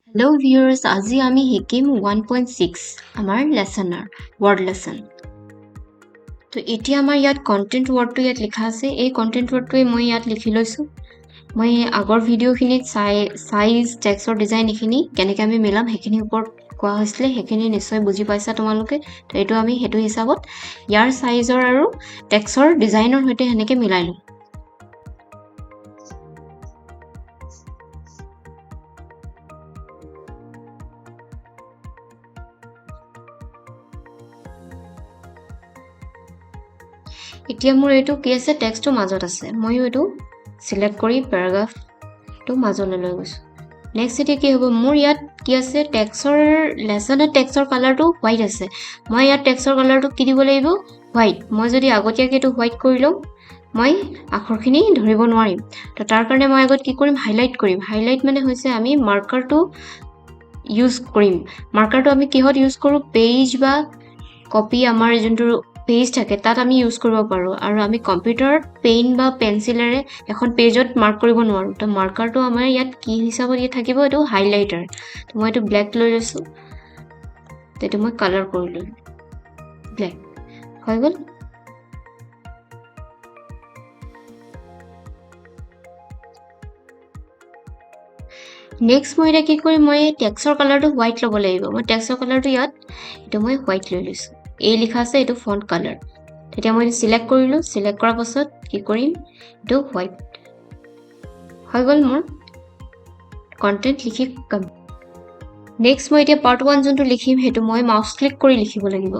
Hello viewers, আজি আমি শিকিম 1.6 আমাৰ লেসনৰ word lesson. তো এতিয়া আমাৰ ইয়াত content wordটো ইয়াত লিখা আছে এই content wordটোৱে মই ইয়াত লিখি লৈছো মই আগৰ ভিডিওখিনিত সাইজ টেক্সটৰ ডিজাইন এখিনি কেনেকৈ আমি মিলাম হেখিনি ওপৰত কোৱা হৈছিলে হেখিনি নিশ্চয় বুজি পাইছা তোমালোকে তো এটো আমি হেতু হিচাপত ইয়াৰ সাইজৰ আৰু টেক্সটৰ ডিজাইনৰ হৈতে হেনেকে মিলাই লম এতিয়া মোৰ এটো কি আছে টেক্সটৰ মাজত আছে মই এটো সিলেক্ট কৰি প্যাৰাগ্ৰাফ তো মাজলৈ লৈ গৈছো নেক্সট এতিয়া কি হ'ব মোৰ ইয়াত কি আছে টেক্সটৰ লেসনৰ টেক্সটৰ কালাৰটো হোৱাইট আছে মই ইয়াত টেক্সটৰ কালাৰটো কি দিব লাগিব হোৱাইট মই যদি আগতীয়াকৈ এটো হোৱাইট কৰি লওঁ মই আখৰখিনি ধৰিব নোৱাৰিম তো তাৰ কাৰণে মই আগত কি কৰিম হাইলাইট মানে হৈছে আমি মাৰ্কাৰটো ইউজ কৰিম মাৰ্কাৰটো আমি কিহত ইউজ কৰো পেজ বা কপি আমাৰ যোনটো পেজ থাকে তাত আমি ইউজ কৰিব পাৰো আৰু আমি কম্পিউটাৰত পেন বা পেন্সিলেৰে এখন পেজত মাৰ্ক কৰিব নোৱাৰো তো মাৰ্কাৰটো আমাৰ ইয়াত কি হিচাপত ই থাকিব এটো হাইলাইটাৰ তো মই এটো ব্ল্যাক লৈ লৈছো তেটো মই কালাৰ কৰিলো ব্ল্যাক হৈ গল নেক্সট মই এটা কি কৰিম মই টেক্সটৰ কালাৰটো হোৱাইট ল'ব লাগিব মই টেক্সটৰ কালাৰটো ইয়াত এটো মই হোৱাইট লৈ লৈছো এই লিখা আছে এটো ফন্ট কালাৰ তেতিয়া মই সিলেক্ট কৰিলো সিলেক্ট কৰাৰ পাছত কি কৰিম এটো হোৱাইট হৈ গল মোৰ কন্টেন্ট লিখি কম নেক্সট মই এতিয়া পাৰ্ট 1 যোনটো লিখিম হেতু মই মাউস ক্লিক কৰি লিখিব লাগিব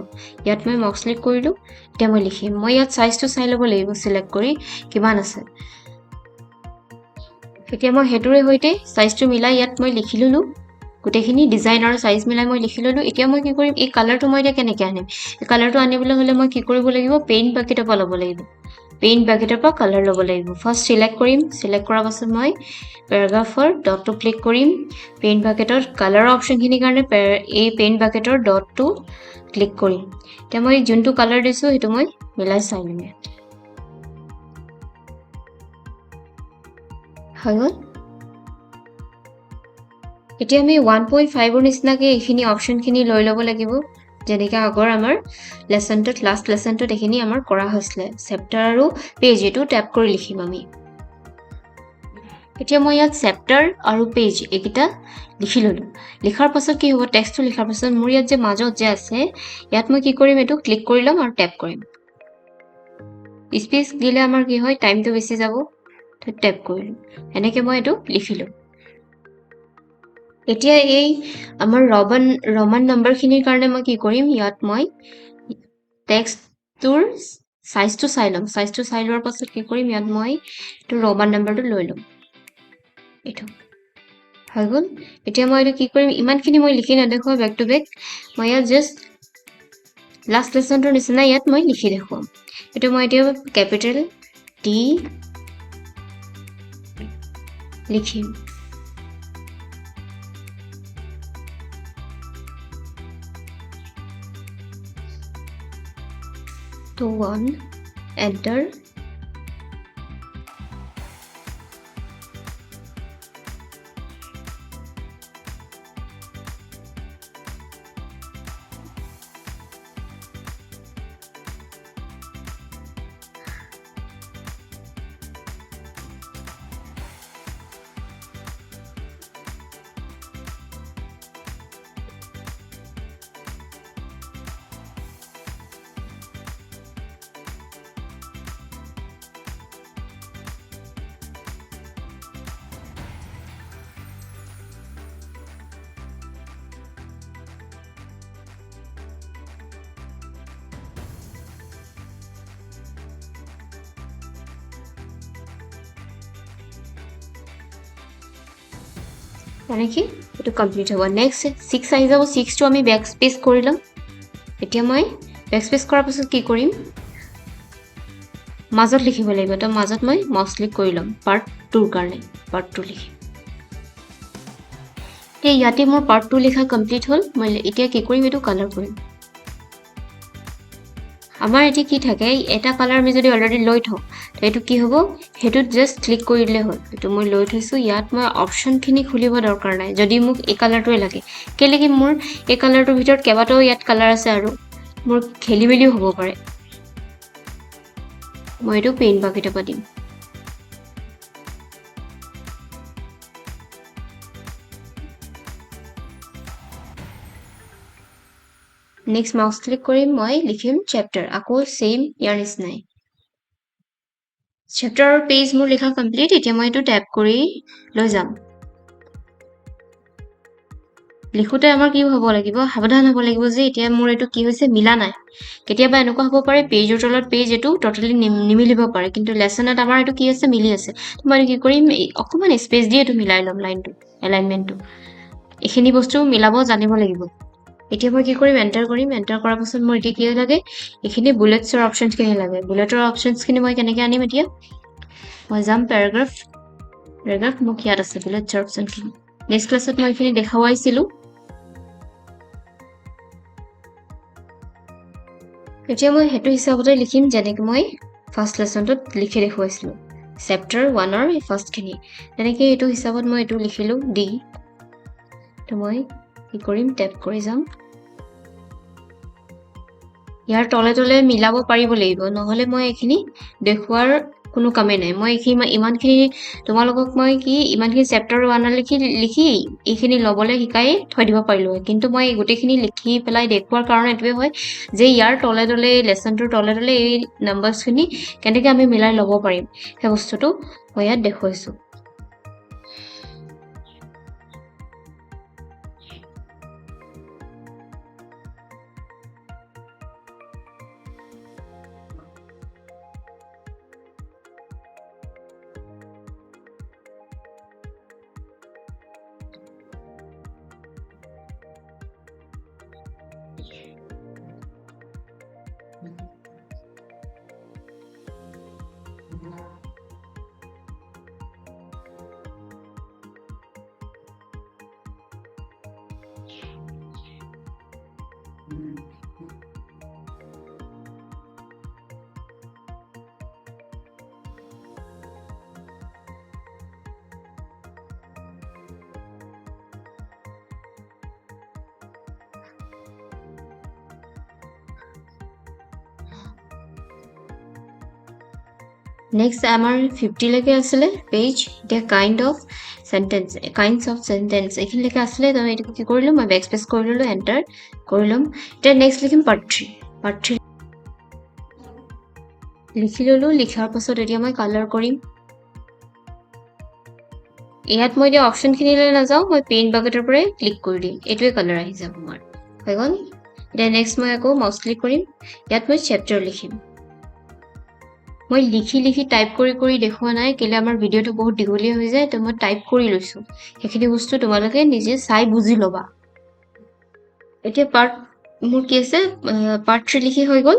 ইয়াত মই মাউস ক্লিক কৰিলো এতিয়া মই লিখিম মই ইয়াত সাইজটো চাই ল'ব লাগিব সিলেক্ট কৰি কিমান আছে এতিয়া মই হেতুৰে হৈতে সাইজটো মিলাই ইয়াত মই লিখি ললো গুটেখিনি ডিজাইন আৰু সাইজ মিলাই মই লিখি ললো এতিয়া মই কি কৰিম এই কালাৰটো মই এতিয়া কেনেকৈ আনিম এই কালাৰটো আনিবলৈ হলে মই কি কৰিব লাগিব পেইন্ট বাকেটৰ পৰা ল'ব লাগিব পেইন্ট বাকেটৰ পৰা কালাৰ ল'ব লাগিব ফাৰ্স্ট সিলেক্ট কৰিম সিলেক্ট কৰাৰ পাছত মই প্যাৰাগ্ৰাফৰ ডটটো ক্লিক কৰিম পেইন্ট বাকেটৰ কালাৰ অপচনখিনিৰ কাৰণে এই পেইন্ট বাকেটৰ ডটটো ক্লিক কৰিম এতিয়া মই যোনটো কালাৰ দিছো হেতু মই মিলাই চাই লম হৈ গল এতিয়া আমি 1.5 ৰ নিচিনাকৈ এইখিনি অপচনখিনি লৈ ল'ব লাগিব যেনেকৈ আগৰ আমাৰ লেসনটোত লাষ্ট লেসনটোত এইখিনি আমাৰ কৰা হৈছিলে চেপ্টাৰ আৰু পেজ এটো ট্যাপ কৰি লিখিম আমি এতিয়া মই ইয়াত চেপ্টাৰ আৰু পেজ এইকিটা লিখি ললো লিখাৰ পাছত কি হ'ব টেক্সটটো লিখাৰ পাছত মোৰ ইয়াত যে মাজত যে আছে ইয়াত মই কি কৰিম এটো ক্লিক কৰি লম আৰু ট্যাপ কৰিম স্পেস দিলে আমাৰ কি হয় টাইমটো বেছি যাব তো ট্যাপ কৰিলো এনেকৈ মই এটো লিখিলো এতিয়া এই আমাৰ ৰমান নাম্বাৰখিনিৰ কাৰণে মই কি কৰিম ইয়াত মই টেক্সটৰ সাইজটো চাই লম সাইজটো চাই লোৱাৰ পাছত কি কৰিম ইয়াত মই এটো ৰমান নাম্বাৰটো লৈ লম এটো হৈ গল এতিয়া মই এটো কি কৰিম ইমানখিনি মই লিখি নেদেখো বেক টু বেক মই ইয়াত জাস্ট লাষ্ট লেসনটোৰ নিচিনা ইয়াত মই লিখি দেখুৱাম এটো মই এতিয়া ক্যাপিটাল টি লিখিম to 1 enter এনেকি এটো কমপ্লিট হ'ব নেক্সট 6 আহি যাব 6 টো আমি ব্যাক স্পেস কৰি লম এতিয়া মই ব্যাক স্পেস কৰাৰ পাছত কি কৰিম মাজত লিখিব লাগিব তো মাজত মই মাউস ক্লিক কৰি লম পাৰ্ট 2 ৰ কাৰণে পাৰ্ট 2 লিখি এই ইয়াতে মোৰ পাৰ্ট 2 লিখা কমপ্লিট হ'ল মই এতিয়া কি কৰিম এটো কালাৰ কৰিম আমাৰ এটি কি থাকে এটা কালাৰ আমি যদি অলৰেডি লৈ থওঁ তো এইটো কি হ'ব হেতুত জাস্ট ক্লিক কৰি দিলে হ'ল এইটো মই লৈ থৈছো ইয়াত মই অপচনখিনি খুলিব দৰকাৰ নাই যদি মোক এই কালাৰটোৱে লাগে কেলে কি মোৰ এই কালাৰটোৰ ভিতৰত কেইবাটাও ইয়াত কালাৰ আছে আৰু মোৰ খেলিমেলিও হ'ব পাৰে মই এইটো পেইণ্ট বাকেটৰ পৰা দিম নেক্সট মাউস ক্লিক কৰিম মই লিখিম চেপ্টাৰ আকৌ সেম ইয়াৰ নিচিনাই চেপ্টাৰৰ পেজ মোৰ লিখা কমপ্লিট এতিয়া মই এইটো ট্যাপ কৰি লৈ যাম লিখোতে আমাৰ কি হ'ব লাগিব সাৱধান হ'ব লাগিব যে এতিয়া মোৰ এইটো কি হৈছে মিলা নাই কেতিয়াবা এনেকুৱা হ'ব পাৰে পেজৰ তলত পেজ এইটো টোটালি নিমিলিব পাৰে কিন্তু লেসনত আমাৰ এইটো কি আছে মিলি আছে মই কি কৰিম অকমান স্পেস দি এইটো মিলাই লম লাইনটো এলাইনমেন্টটো এইখিনি বস্তু মিলাব জানিব লাগিব এতিয়া মই কি কৰিম এন্টাৰ কৰাৰ পাছত মোৰ এতিয়া কি লাগে এইখিনি বুলেটছৰ অপচনছখিনি লাগে বুলেটৰ অপচনছখিনি মই কেনেকৈ আনিম এতিয়া মই যাম প্যাৰাগ্ৰাফ মোক ইয়াত আছে বুলেটছৰ অপচনখিনি নেক্সট ক্লাছত মই এইখিনি দেখাইছিলো এতিয়া মই হেতু হিচাপতে লিখিম যেনেকৈ মই ফাৰ্স্ট লেসনটোত লিখি দেখুৱাইছিলো চেপ্টাৰ 1ৰ ফাৰ্স্টখিনি তেনেকৈ এইটো হিচাপত মই এইটো লিখিলো ডি তো মই কি কৰিম ট্যাপ কৰি যাম ইয়াৰ তলে তলে মিলাব পাৰিব লাগিব নহলে মই এইখিনি দেখুৱাৰ কোনো কামে নাই মই ইমানখিনি তোমালোকক মই কি ইমানখিনি চেপ্টাৰ 1 লিখি এইখিনি লবলৈ শিকাই থৈ দিব পাৰিলো কিন্তু মই গোটেইখিনি লিখি পেলাই দেখুৱাৰ কাৰণ এটোৱে হয় যে ইয়াৰ তলে তলে লেসনটোৰ তলে তলে এই নাম্বাৰছখিনি কেনেকৈ আমি মিলাই ল'ব পাৰিম সেই বস্তুটো মই ইয়াত দেখুৱাইছো নেক্সট আমাৰ 50 লৈকে আছিলে পেজ এতিয়া কাইন্ডছ অফ সেন্টেন্স এইখিনিলৈকে আছিলে তো এইটো কি কৰিলো মই বেকস্পেচ কৰি ললো এন্টাৰ কৰি লম এতিয়া নেক্সট লিখিম পাৰ্ট 3 লিখি ললো লিখাৰ পাছত এতিয়া মই কালাৰ কৰিম ইয়াত মই এতিয়া অপচনখিনিলৈ নাযাওঁ মই পেইণ্ট বাকেটৰ পৰাই ক্লিক কৰি দিম এইটোৱে কালাৰ আহি যাব মোৰ হৈ গ'ল এতিয়া নেক্সট মই আকৌ মাউস ক্লিক কৰিম ইয়াত মই চেপ্টাৰ লিখিম মই লিখি টাইপ কৰি দেখুৱা নাই কেলে আমাৰ ভিডিওটো বহুত দীঘলীয়া হৈ যায় তো মই টাইপ কৰি লৈছো সেইখিনি বস্তু তোমালোকে নিজে চাই বুজি লবা এতিয়া পাৰ্ট মোৰ কি আছে পাৰ্ট 3 লিখি হৈ গ'ল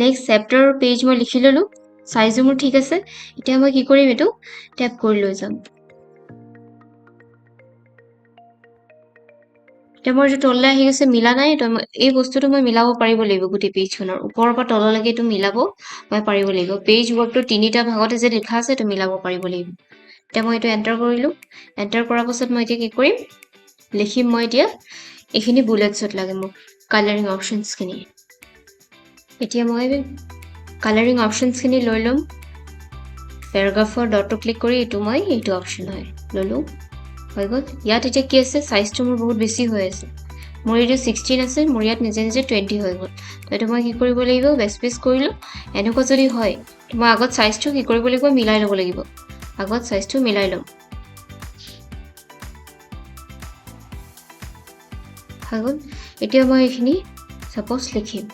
নেক্সট চেপ্টাৰ পেজ মই লিখি ললো সাইজো মোৰ ঠিক আছে এতিয়া মই কি কৰিম এটো ট্যাপ কৰি লৈ যাম এতিয়া মোৰ যে তললৈ আহি গৈছে মিলা নাই তো এই বস্তুটো মই মিলাব পাৰিব লাগিব গোটেই পেজখনৰ ওপৰৰ পৰা তললৈকে এইটো মিলাব মই পাৰিব লাগিব পেজ ৱৰ্কটো তিনিটা ভাগতে যে লিখা আছে তো মিলাব পাৰিব লাগিব এতিয়া মই এইটো এন্টাৰ কৰিলো এন্টাৰ কৰাৰ পাছত মই এতিয়া কি কৰিম লিখিম মই এতিয়া এইখিনি বুলেটছত লাগে মোক কালাৰিং অপচনছখিনি এতিয়া মই কালাৰিং অপচনছখিনি লৈ লম প্যাৰাগ্ৰাফৰ ডটটো ক্লিক কৰি এইটো অপচন হয় ললো হৈ গ'ল ইয়াত এতিয়া কি আছে সাইজটো মোৰ বহুত বেছি হৈ আছে মোৰ এইটো 16 আছে মোৰ ইয়াত নিজে 20 হৈ গ'ল তো এইটো মই কি কৰিব লাগিব বেকস্পেচ কৰিলো এনেকুৱা যদি হয় মই আগত সাইজটো কি কৰিব লাগিব মিলাই ল'ব লাগিব আগত সাইজটো মিলাই লম হৈ গ'ল এতিয়া মই এইখিনি সাপোজ লিখিম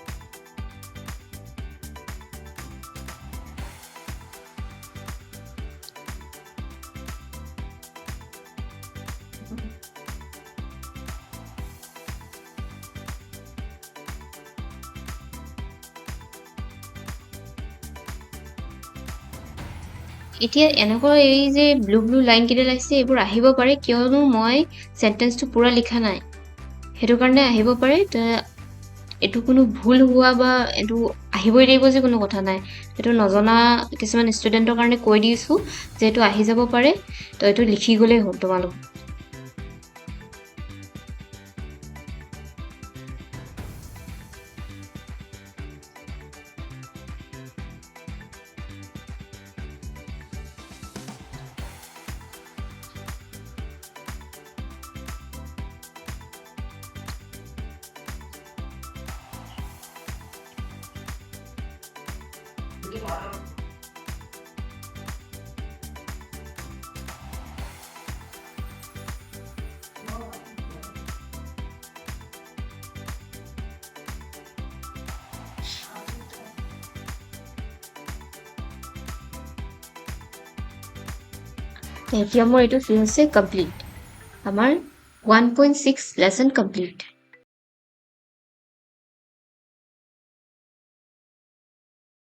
এতিয়া এনেকুৱা এই যে ব্লু লাইন কেইডাল আছে এইবোৰ আহিব পাৰে কিয়নো মই সেন্টেন্সটো পুৰা লিখা নাই হেতু কাৰণে আহিব পাৰে তো এটো কোনো ভুল হোৱা বা এটো আহিবই লাগিব যে কোনো কথা নাই এইটো নজনা কিছুমান ষ্টুডেণ্টৰ কাৰণে কৈ দিছোঁ যে এইটো আহি যাব পাৰে তো এইটো লিখি গ'লেই হ'ল তোমালোক এতিয়া মোৰ এইটো কি হৈছে কমপ্লিট আমাৰ 1.6 লেসন কমপ্লিট